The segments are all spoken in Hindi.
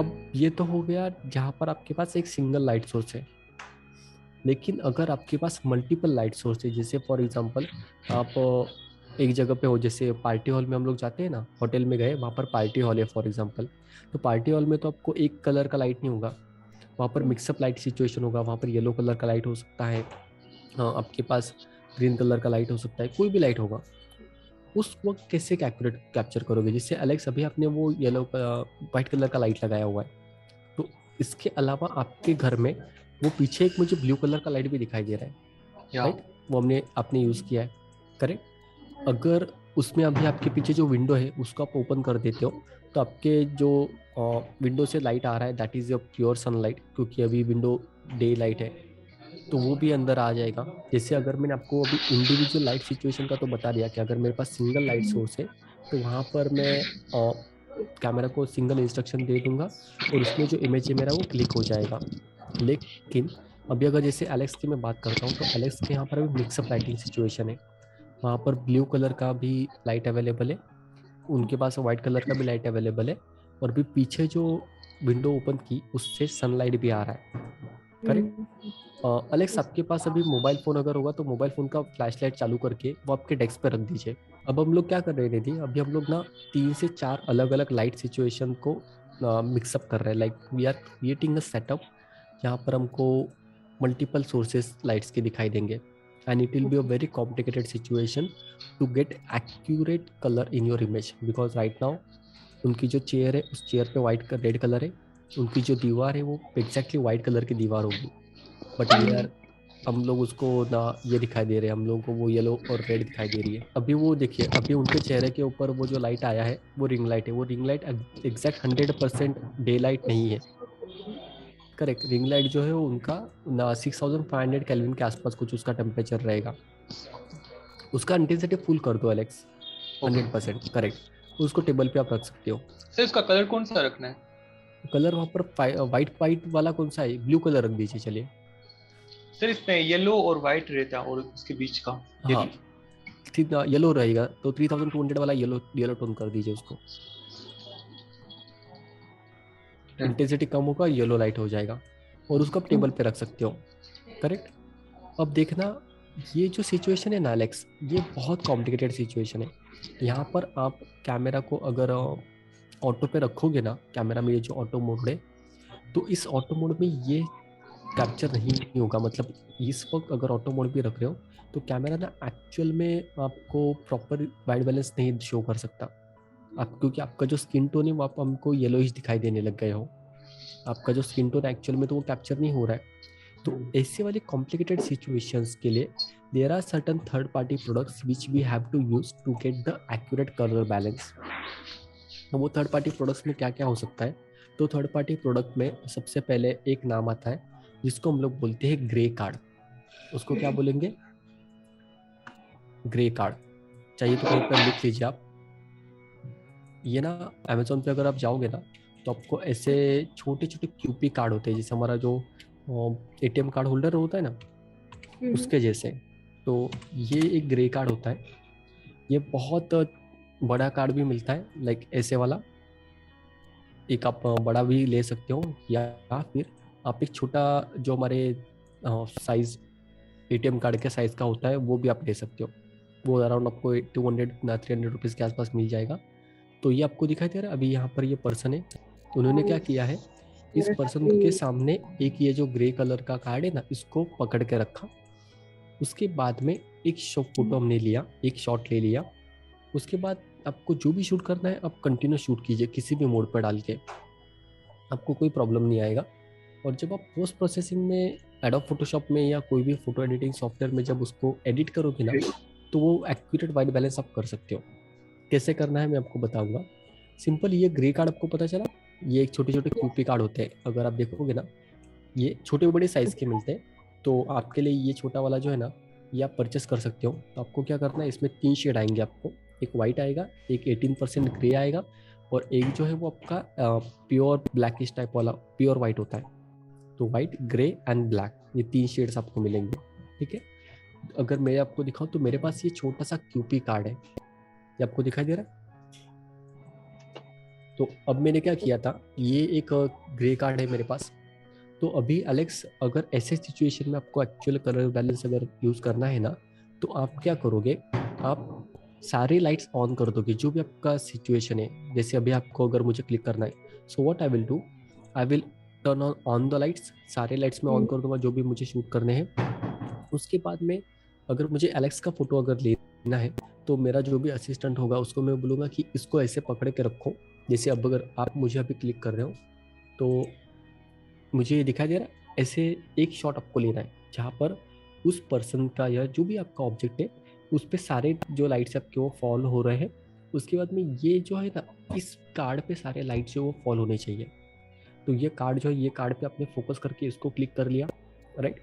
अब ये तो हो गया जहाँ पर आपके पास एक सिंगल लाइट सोर्स है। लेकिन अगर आपके पास मल्टीपल लाइट सोर्स है, जैसे फॉर एग्जांपल आप एक जगह पे हो, जैसे पार्टी हॉल में हम लोग जाते हैं ना, होटल में गए, वहाँ पर पार्टी हॉल है फॉर एग्जांपल, तो पार्टी हॉल में तो आपको एक कलर का लाइट नहीं होगा, वहाँ पर मिक्सअप लाइट सिचुएशन होगा। वहाँ पर येलो कलर का लाइट हो सकता है, आपके पास ग्रीन कलर का लाइट हो सकता है, कोई भी लाइट होगा। उस वक्त कैसे कैलकुलेट कैप्चर करोगे? जैसे अलेक्स अभी आपने वो येलो व्हाइट कलर का लाइट लगाया हुआ है, तो इसके अलावा आपके घर में वो पीछे एक मुझे ब्लू कलर का लाइट भी दिखाई दे रहा है, या राइट? वो हमने आपने यूज किया है, करेक्ट? अगर उसमें अभी आपके पीछे जो विंडो है उसको आप ओपन कर देते हो, तो आपके जो विंडो से लाइट आ रहा है that is a pure sunlight, क्योंकि अभी विंडो डे लाइट है, तो वो भी अंदर आ जाएगा। जैसे अगर मैंने आपको अभी इंडिविजुअल लाइट सिचुएशन का तो बता दिया कि अगर मेरे पास सिंगल लाइट सोर्स है तो वहाँ पर मैं कैमरा को सिंगल इंस्ट्रक्शन दे दूंगा और उसमें जो इमेज है मेरा वो क्लिक हो जाएगा। लेकिन अभी अगर जैसे एलेक्स की मैं बात करता हूँ, तो एलेक्स के यहाँ पर अभी मिक्सअप लाइटिंग सिचुएशन है, वहाँ पर ब्लू कलर का भी लाइट अवेलेबल है, उनके पास व्हाइट कलर का भी लाइट अवेलेबल है, और भी पीछे जो विंडो ओपन की उससे सनलाइट भी आ रहा है, करेक्ट? अलेक्स आपके पास अभी मोबाइल फोन अगर होगा तो मोबाइल फोन का फ्लैश लाइट चालू करके वो आपके डेस्क पे रख दीजिए। अब हम लोग क्या कर रहे हैं दीदी, अभी हम लोग ना 3 से 4 अलग अलग लाइट सिचुएशन को मिक्सअप कर रहे हैं, like we are creating a setup जहाँ पर हमको मल्टीपल सोर्सेस लाइट्स के दिखाई देंगे, and it will be a very complicated situation to get accurate colour in your image, because right now उनकी जो चेयर है उस चेयर पे वाइट रेड कलर है, उनकी जो दीवार है वो एग्जैक्टली वाइट कलर की दीवार होगी, बट वी आर हम लोग उसको ना ये दिखाई दे रहे हैं, हम लोगों को वो येलो और रेड दिखाई दे रही है। अभी वो देखिए, अभी उनके चेहरे के ऊपर वो जो लाइट आया है वो रिंग लाइट है, वो ring light exact 100% day light नहीं है, करेक्ट? रिंग लाइट जो है वो उनका ना 6500 केल्विन के आसपास कुछ उसका टेम्परेचर रहेगा। उसका इंटेंसिटी फुल कर दो एलेक्स, ओके 100% करेक्ट, उसको टेबल पे आप रख सकते हो। सर, इसका कलर कौन सा रखना है? कलर वहाँ पर व्हाइट व्हाइट वाला कौन सा है, ब्लू कलर रख दीजिए चलिए। सर, इसमें येलो और व्हाइट रहता है और उसके बीच का ये हाँ, ठीक ना, येलो रहेगा तो 3200 वाला येलो येलो टोन कर दीजिए उसको, डन। इंटेंसिटी कम होगा, येलो लाइट हो जाएगा, और उसको आप टेबल पे रख सकते हो, करेक्ट? अब देखना, ये जो सिचुएशन है ना एलेक्स, ये बहुत कॉम्प्लिकेटेड सिचुएशन है। यहाँ पर आप कैमरा को अगर ऑटो पे रखोगे ना, कैमरा में ये जो ऑटो मोड है, तो इस ऑटो मोड में ये कैप्चर नहीं होगा, मतलब इस वक्त अगर ऑटो मोड भी रख रहे हो तो कैमरा ना एक्चुअल में आपको प्रॉपर वाइट बैलेंस नहीं शो कर सकता, आप क्योंकि आपका जो स्किन टोन है वो आप हमको येलोइश दिखाई देने लग गए हो, आपका जो स्किन टोन एक्चुअल में तो वो कैप्चर नहीं हो रहा है। तो ऐसे वाले कॉम्प्लिकेटेड सिचुएशंस के लिए there are certain third party products which we have to use to get the accurate colour balance. तो वो थर्ड पार्टी प्रोडक्ट्स में क्या क्या हो सकता है? तो थर्ड पार्टी प्रोडक्ट में सबसे पहले एक नाम आता है जिसको हम लोग बोलते हैं ग्रे कार्ड। उसको क्या बोलेंगे? Grey card. चाहिए तो कहीं पर लिख लीजिए आप। ये ना अमेजोन पे अगर आप जाओगे ना, तो आपको ऐसे छोटे छोटे क्यूपी कार्ड होते हैं, जैसे हमारा जो एटीएम कार्ड होल्डर होता है ना, उसके जैसे। तो ये एक ग्रे कार्ड होता है, ये बहुत बड़ा कार्ड भी मिलता है, लाइक ऐसे वाला एक आप बड़ा भी ले सकते हो, या फिर आप एक छोटा जो हमारे साइज एटीएम कार्ड के साइज का होता है वो भी आप ले सकते हो। वो अराउंड आपको 200 ना 300 रुपीज़ के आसपास मिल जाएगा। तो ये आपको दिखाई दे रहा है, अभी यहाँ पर ये पर्सन है, उन्होंने क्या किया है, इस पर्सन के सामने एक ये जो ग्रे कलर का कार्ड है ना, इसको पकड़ के रखा। उसके बाद में एक शॉट फोटो हमने लिया, एक शॉट ले लिया। उसके बाद आपको जो भी शूट करना है आप कंटिन्यू शूट कीजिए किसी भी मोड पर डाल के, आपको कोई प्रॉब्लम नहीं आएगा। और जब आप पोस्ट प्रोसेसिंग में एडोब फोटोशॉप में या कोई भी फोटो एडिटिंग सॉफ्टवेयर में जब उसको एडिट करोगे ना, तो वो एक्यूरेट वाइट बैलेंस आप कर सकते हो। कैसे करना है मैं आपको बताऊंगा। सिंपल, ये ग्रे कार्ड आपको पता चला, ये एक छोटे छोटे क्यूपी कार्ड होते हैं, अगर आप देखोगे ना ये छोटे बड़े साइज के मिलते हैं। तो आपके लिए ये छोटा वाला जो है ना, ये आप परचेस कर सकते हो। तो आपको क्या करना है, इसमें 3 शेड आएंगे आपको, एक वाइट आएगा, एक 18% ग्रे आएगा, और एक जो है वो आपका प्योर ब्लैकिश टाइप वाला प्योर वाइट होता है। तो वाइट, ग्रे एंड ब्लैक, ये 3 शेड्स आपको मिलेंगे, ठीक है? अगर मैं आपको दिखाऊं तो मेरे पास ये छोटा सा क्यूपी कार्ड है, ये आपको दिखाई दे रहा है? तो अब मैंने क्या किया था, ये एक ग्रे कार्ड है मेरे पास। तो अभी एलेक्स, अगर ऐसे सिचुएशन में आपको एक्चुअल कलर बैलेंस अगर यूज करना है ना, तो आप क्या करोगे, आप सारे लाइट्स ऑन कर दोगे जो भी आपका सिचुएशन है। जैसे अभी आपको अगर मुझे क्लिक करना है, so what I will do, I will turn on the lights, सारे लाइट्स में ऑन कर दूंगा जो भी मुझे शूट करने हैं। उसके बाद में अगर मुझे एलेक्स का फोटो अगर लेना है, तो मेरा जो भी असिस्टेंट होगा उसको मैं बोलूँगा कि इसको ऐसे पकड़ के रखो। जैसे अब अगर आप मुझे अभी क्लिक कर रहे हो, तो मुझे ये दिखाई दे रहा है, ऐसे एक शॉट आपको लेना है जहाँ पर उस पर्सन का या जो भी आपका ऑब्जेक्ट है उस पर सारे जो लाइट्स आपके वो फॉल हो रहे हैं। उसके बाद में ये जो है ना, इस कार्ड पे सारे लाइट्स जो वो फॉल होने चाहिए। तो ये कार्ड जो है, ये कार्ड पे आपने फोकस करके इसको क्लिक कर लिया, राइट।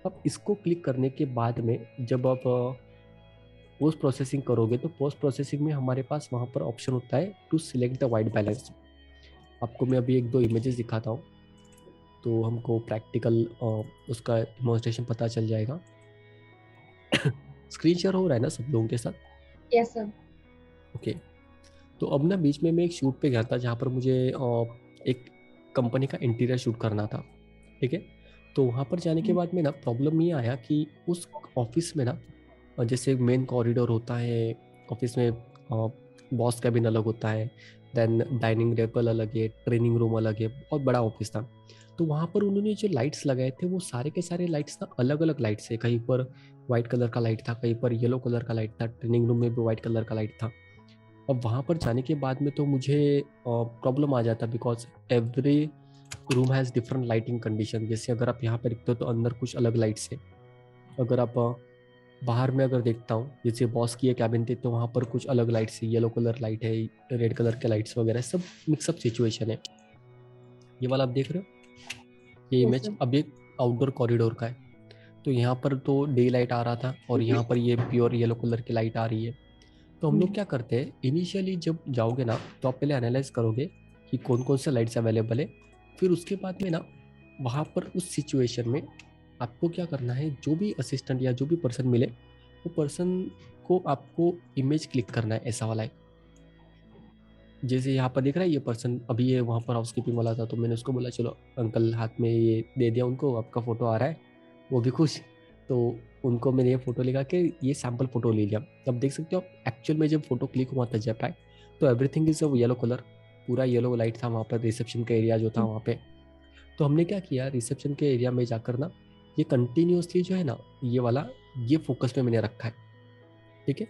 अब इसको क्लिक करने के बाद में जब आप पोस्ट प्रोसेसिंग करोगे, तो पोस्ट प्रोसेसिंग में हमारे पास वहाँ पर ऑप्शन होता है to select the white balance. आपको मैं अभी एक दो इमेजेस दिखाता हूँ, तो हमको प्रैक्टिकल उसका डेमोन्स्ट्रेशन पता चल जाएगा। स्क्रीन शेयर हो रहा है ना सब लोगों के साथ? Yes sir. ओके। तो अब ना बीच में मैं एक शूट पे गया था जहाँ पर मुझे एक कंपनी का इंटीरियर शूट करना था, ठीक है। तो वहाँ पर जाने के बाद में ना प्रॉब्लम ये आया कि उस ऑफिस में ना, जैसे मेन कॉरिडोर होता है ऑफिस में, बॉस कैबिन अलग होता है, देन डाइनिंग टेबल अलग है, ट्रेनिंग रूम अलग है, बहुत बड़ा ऑफिस था। तो वहाँ पर उन्होंने जो लाइट्स लगाए थे वो सारे के सारे लाइट्स ना अलग अलग लाइट्स है। कहीं पर वाइट कलर का लाइट था, कहीं पर येलो कलर का लाइट था, ट्रेनिंग रूम में भी वाइट कलर का लाइट था। अब वहाँ पर जाने के बाद में तो मुझे प्रॉब्लम आ जाता, because every room has different lighting condition. जैसे अगर आप यहाँ पर देखते हो तो अंदर कुछ अलग लाइट्स है। अगर आप बाहर में अगर देखता हूँ, जैसे बॉस की कैबिन थी, तो वहाँ पर कुछ अलग लाइट्स है, येलो कलर लाइट है, रेड कलर के लाइट्स वगैरह, सब मिक्सअप सिचुएशन है। ये वाला आप देख रहे हो, ये यस इमेज सर। अब एक आउटडोर कॉरिडोर का है। तो यहाँ पर तो डे लाइट आ रहा था और यहाँ पर ये प्योर येलो कलर की लाइट आ रही है। तो हम लोग क्या करते हैं, इनिशियली जब जाओगे ना, तो आप पहले एनालाइज करोगे कि कौन कौन से लाइट्स अवेलेबल है। फिर उसके बाद में ना वहाँ पर उस सिचुएशन में आपको क्या करना है, जो भी असिस्टेंट या जो भी पर्सन मिले, वो पर्सन को आपको इमेज क्लिक करना है, ऐसा वाला है। जैसे यहाँ पर दिख रहा है ये पर्सन, अभी ये वहाँ पर हाउस कीपिंग वाला था, तो मैंने उसको बोला चलो अंकल, हाथ में ये दे दिया उनको, आपका फ़ोटो आ रहा है, वो भी खुश। तो उनको मैंने ये फ़ोटो लगा के ये सैम्पल फ़ोटो ले लिया। अब देख सकते हो आप, एक्चुअल में जब फोटो क्लिक हुआ था जेपैक, तो एवरीथिंग इज येलो कलर, पूरा येलो लाइट था वहाँ पर, रिसेप्शन का एरिया जो था वहाँ पे। तो हमने क्या किया, रिसेप्शन के एरिया में जाकर ना ये कंटिन्यूसली जो है ना, ये वाला ये फोकस में मैंने रखा है, ठीक है।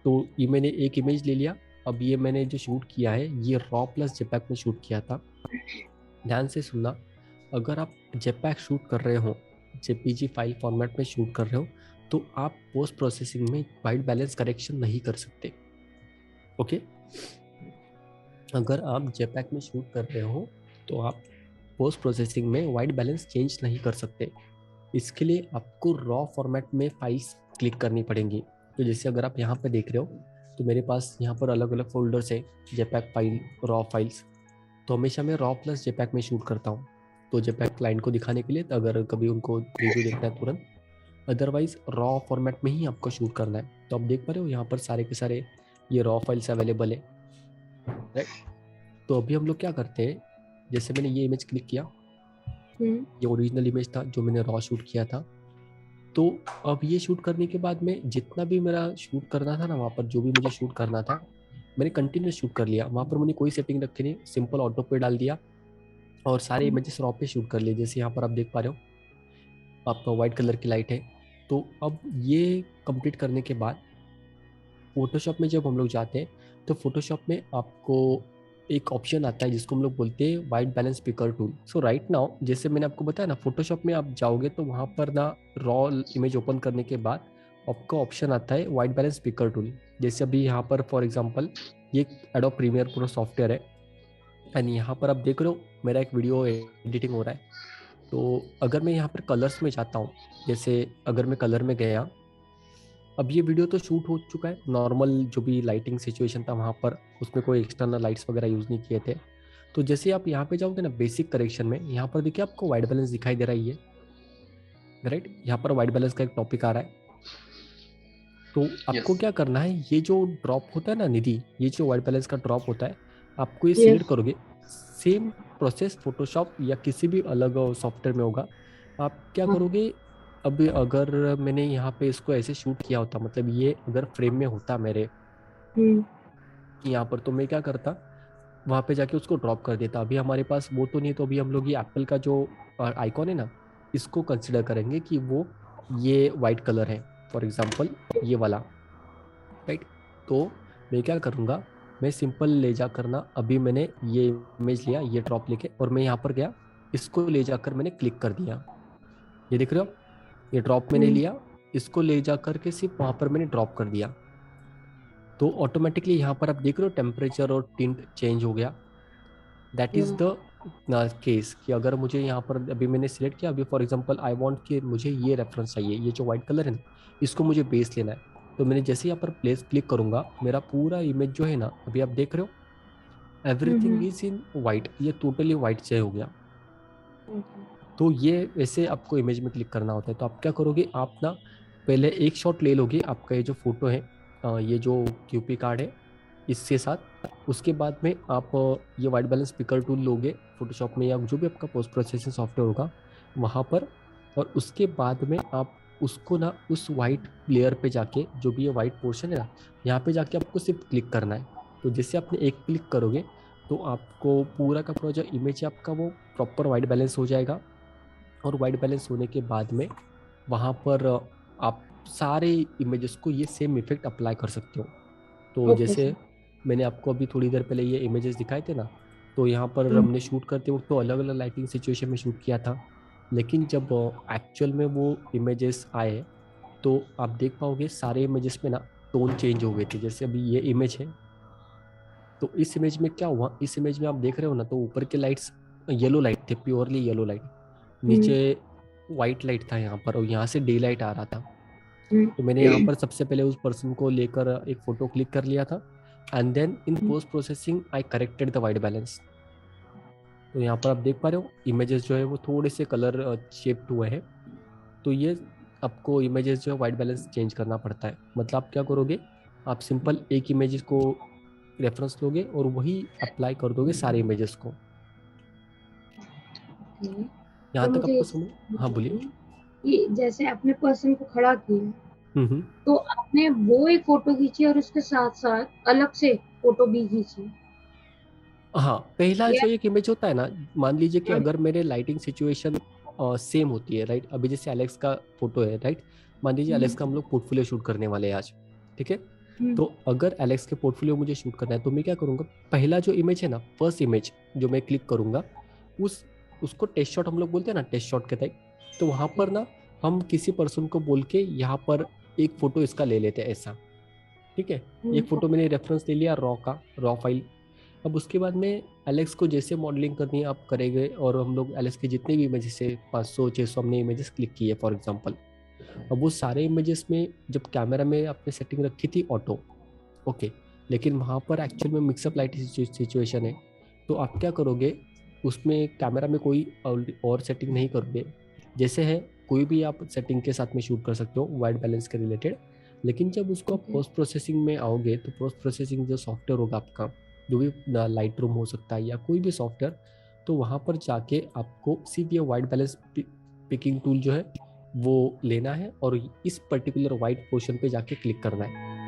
तो ये मैंने एक इमेज ले लिया। अब ये मैंने जो शूट किया है ये रॉ प्लस जेपैक में शूट किया था। ध्यान से सुनना, अगर आप जेपैक शूट कर रहे हो, जेपीजी फाइल फॉर्मेट में शूट कर रहे हो, तो आप पोस्ट प्रोसेसिंग में वाइट बैलेंस करेक्शन नहीं कर सकते, ओके। अगर आप जेपैक में शूट कर रहे हो तो आप पोस्ट प्रोसेसिंग में वाइट बैलेंस चेंज नहीं कर सकते। इसके लिए आपको रॉ फॉर्मेट में फाइल्स क्लिक करनी पड़ेंगी। तो जैसे अगर आप यहाँ पे देख रहे हो, तो मेरे पास यहाँ पर अलग अलग फोल्डर्स है, जेपैक फाइल, रॉ फाइल्स। तो हमेशा मैं रॉ प्लस जेपैक में शूट करता हूँ, तो जेपैक क्लाइंट को दिखाने के लिए, अगर कभी उनको रिव्यू देखना है तुरंत। अदरवाइज रॉ फॉर्मेट में ही आपको शूट करना है। तो आप देख पा रहे हो यहाँ पर सारे के सारे ये रॉ फाइल्स अवेलेबल है, राइट। तो अभी हम लोग क्या करते हैं, जैसे मैंने ये इमेज क्लिक किया, ये ओरिजिनल इमेज था जो मैंने रॉ शूट किया था। तो अब ये शूट करने के बाद में जितना भी मेरा शूट करना था ना, वहाँ पर जो भी मुझे शूट करना था, मैंने कंटिन्यूस शूट कर लिया। वहाँ पर मैंने कोई सेटिंग रखी नहीं, सिंपल ऑटो पे डाल दिया और सारे इमेजेस रॉ पे शूट कर लिए। जैसे यहाँ पर आप देख पा रहे हो, आपका वाइट कलर की लाइट है। तो अब ये कंप्लीट करने के बाद फोटोशॉप में जब हम लोग जाते हैं, तो फोटोशॉप में आपको एक ऑप्शन आता है जिसको हम लोग बोलते हैं वाइट बैलेंस पिकर टूल। सो राइट नाउ, जैसे मैंने आपको बताया ना, फोटोशॉप में आप जाओगे तो वहाँ पर ना रॉ इमेज ओपन करने के बाद आपका ऑप्शन आता है वाइट बैलेंस पिकर टूल। जैसे अभी यहाँ पर फॉर एग्जांपल ये एडोब प्रीमियर प्रो सॉफ्टवेयर है, एंड यहाँ पर आप देख रहे हो मेरा एक वीडियो एडिटिंग हो रहा है। तो अगर मैं यहाँ पर कलर्स में जाता हूँ, जैसे अगर मैं कलर में गया, अब ये वीडियो तो शूट हो चुका है, नॉर्मल जो भी लाइटिंग सिचुएशन था वहाँ पर, उसमें कोई एक्सटर्नल लाइट्स वगैरह यूज़ नहीं किए थे। तो जैसे आप यहाँ पे जाओगे ना बेसिक करेक्शन में, यहाँ पर देखिए आपको वाइट बैलेंस दिखाई दे रहा है, ये राइट, यहाँ पर वाइट बैलेंस का एक टॉपिक आ रहा है। तो आपको क्या करना है, ये जो ड्रॉप होता है ना निधि, ये जो वाइट बैलेंस का ड्रॉप होता है, आपको ये सिलेक्ट करोगे, सेम प्रोसेस फोटोशॉप या किसी भी अलग सॉफ्टवेयर में होगा। आप क्या करोगे, अभी अगर मैंने यहाँ पे इसको ऐसे शूट किया होता, मतलब ये अगर फ्रेम में होता मेरे यहाँ पर, तो मैं क्या करता, वहाँ पे जाके उसको ड्रॉप कर देता। अभी हमारे पास वो तो नहीं, तो अभी हम लोग ये एप्पल का जो आइकॉन है ना, इसको कंसिडर करेंगे कि वो ये वाइट कलर है फॉर एग्जांपल, ये वाला, राइट। तो मैं क्या करूँगा, मैं सिंपल ले जा करना, अभी मैंने ये इमेज लिया, ये ड्रॉप लेके, और मैं यहाँ पर गया, इसको ले जाकर मैंने क्लिक कर दिया। ये देख रहे हो, ये ड्रॉप मैंने लिया, इसको ले जा करके सिर्फ वहाँ पर मैंने ड्रॉप कर दिया, तो ऑटोमेटिकली यहाँ पर आप देख रहे हो टेम्परेचर और टिंट चेंज हो गया। दैट इज द केस कि अगर मुझे यहाँ पर अभी मैंने सिलेक्ट किया, अभी फॉर एग्जांपल आई वांट कि मुझे ये रेफरेंस चाहिए, ये जो व्हाइट कलर है ना, इसको मुझे बेस लेना है, तो मैंने जैसे यहाँ पर प्लेस क्लिक करूंगा, मेरा पूरा इमेज जो है ना, अभी आप देख रहे हो एवरीथिंग इज इन वाइट, ये टोटली वाइट से हो गया। तो ये वैसे आपको इमेज में क्लिक करना होता है। तो आप क्या करोगे, आप ना पहले एक शॉट ले लोगे आपका ये जो फोटो है, ये जो क्यूपी कार्ड है इसके साथ, उसके बाद में आप ये वाइट बैलेंस पिकर टूल लोगे फोटोशॉप में या जो भी आपका पोस्ट प्रोसेसिंग सॉफ्टवेयर होगा वहाँ पर, और उसके बाद में आप उसको ना उस वाइट लेयर पे जाके, जो भी ये वाइट पोर्शन है ना, यहाँ पे जाके आपको सिर्फ क्लिक करना है। तो जैसे आपने एक क्लिक करोगे तो आपको पूरा का पूरा जो इमेज है आपका वो प्रॉपर वाइट बैलेंस हो जाएगा। और वाइट बैलेंस होने के बाद में वहाँ पर आप सारे इमेजेस को ये सेम इफेक्ट अप्लाई कर सकते हो। तो जैसे मैंने आपको अभी थोड़ी देर पहले ये इमेजेस दिखाए थे ना, तो यहाँ पर हमने शूट करते वक्त तो अलग अलग लाइटिंग सिचुएशन में शूट किया था, लेकिन जब एक्चुअल में वो इमेजेस आए तो आप देख पाओगे सारे इमेजेस में ना टोन चेंज हो गए थे। जैसे अभी ये इमेज है, तो इस इमेज में क्या हुआ, इस इमेज में आप देख रहे हो ना, तो ऊपर के लाइट्स येलो लाइट थे, प्योरली येलो लाइट, नीचे वाइट लाइट था यहाँ पर, और यहाँ से डे लाइट आ रहा था। तो मैंने यहाँ पर सबसे पहले उस पर्सन को लेकर एक फोटो क्लिक कर लिया था, and then in post processing I corrected the white balance. तो यहाँ पर आप देख पा रहे हो इमेजेस जो है वो थोड़े से कलर शेप्ड हुए हैं। तो ये आपको इमेजेस जो है वाइट बैलेंस चेंज करना पड़ता है। मतलब आप क्या करोगे, आप सिंपल एक इमेज को रेफरेंस लोगे और वही अप्लाई कर दोगे सारे इमेजेस को। तो यहाँ तक मुझे आपको समझ, हाँ बोलिए। ये जैसे आपने पर्सन को खड़ा किया, तो आपने वो एक फोटो खींची और उसके साथ साथ अलग से फोटो भी खींची। हाँ, पहला जो एक इमेज होता है ना, मान लीजिए कि अगर मेरे लाइटिंग सिचुएशन सेम होती है, राइट। अभी जैसे एलेक्स का फोटो है, राइट, मान लीजिए एलेक्स का हम लोग पोर्टफोलियो शूट करने वाले हैं आज, ठीक है। तो अगर एलेक्स के पोर्टफोलियो मुझे शूट करना है तो मैं क्या करूँगा, पहला जो इमेज है ना, फर्स्ट इमेज जो मैं क्लिक करूँगा, उसको टेस्ट शॉट हम लोग बोलते हैं ना, टेस्ट शॉट के टाइप। तो वहाँ पर ना हम किसी पर्सन को बोल के यहाँ पर एक फोटो इसका ले लेते हैं ऐसा, ठीक है। एक फोटो मैंने रेफरेंस ले लिया रॉ का, रॉ फाइल। अब उसके बाद में एलेक्स को जैसे मॉडलिंग करनी है आप करेंगे, और हम लोग एलेक्स के जितने भी इमेजेस है 500-600 हमने इमेजेस क्लिक किए फॉर एग्जांपल। अब वो सारे इमेजेस में जब कैमरा में आपने सेटिंग रखी थी ऑटो, ओके, लेकिन वहाँ पर एक्चुअल में मिक्सअप लाइट सिचुएशन है, तो आप क्या करोगे, उसमें कैमरा में कोई और सेटिंग नहीं करोगे, जैसे है कोई भी आप सेटिंग के साथ में शूट कर सकते हो वाइट बैलेंस के रिलेटेड। लेकिन जब उसको आप पोस्ट प्रोसेसिंग में आओगे तो पोस्ट प्रोसेसिंग जो सॉफ्टवेयर होगा आपका, जो भी लाइट रूम हो सकता है या कोई भी सॉफ्टवेयर, तो वहाँ पर जाके आपको सिर्फ ये वाइट बैलेंस पिकिंग टूल जो है वो लेना है और इस पर्टिकुलर वाइट पोर्शन पे जाके क्लिक करना है।